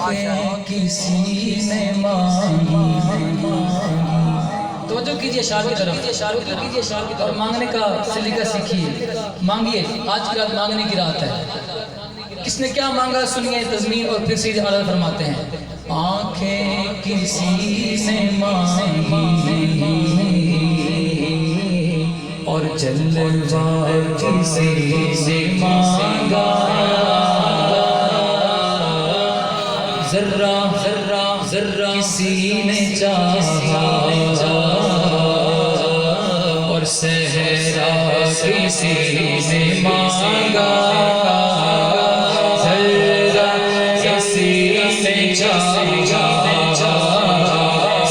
آنکھیں کسی نے مانگی. توجہ کیجئے شعر کی طرف اور مانگنے کا سلیقہ سیکھیے. مانگیے. آج کی رات مانگنے کی رات ہے. کس نے کیا مانگا سنیے تضمین اور پھر سیدھے عرض فرماتے ہیں. آنکھیں کسی نے مانگی اور جلوہ کسی نے مانگا. ذرہ کسی نے چاہا اور صحرا کسی نے مانگا. ذرہ کسی نے چاہا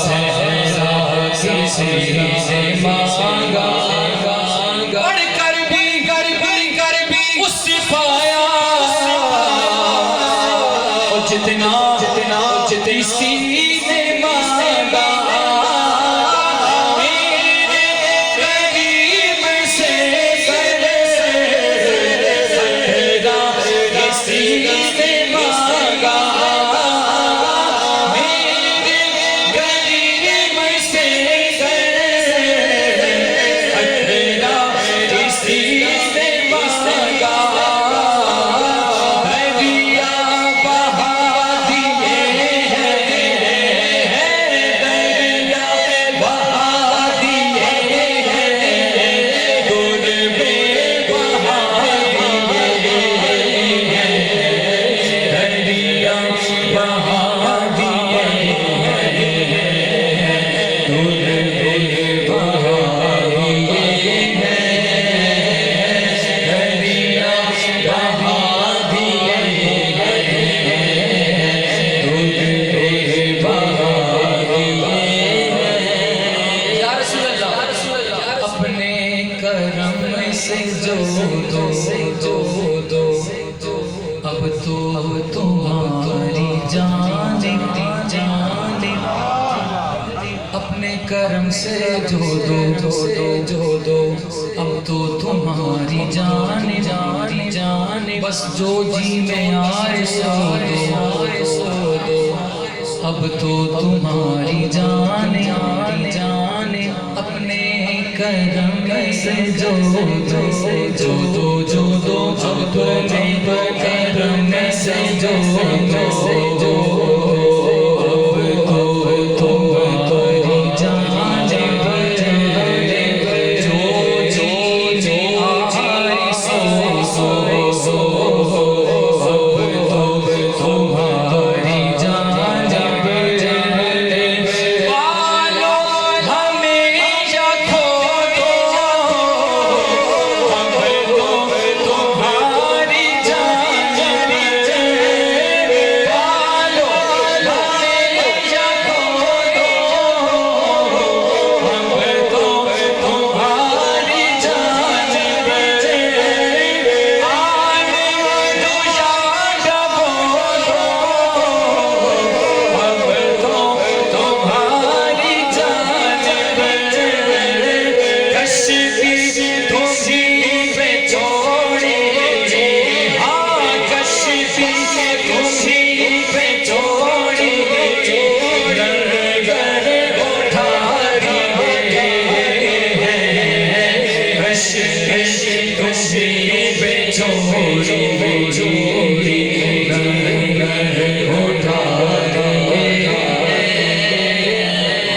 صحرا کسی نے مانگا. بڑھ کر بھی اس سے پایا اور جتنا اسی نے مانگا. میرے قریب سے اسی نے مانگا. میرے قریب سے اسی نے مانگا. کرم سے جو دو اب تو تمہاری جانب اپنے کرم سے جو دو اب تو تمہاری جانب بس جو جی میں آئے سو دو اب تو تمہاری جانب اپنے کرم سے جو دو اب تمہیں کرم سے جو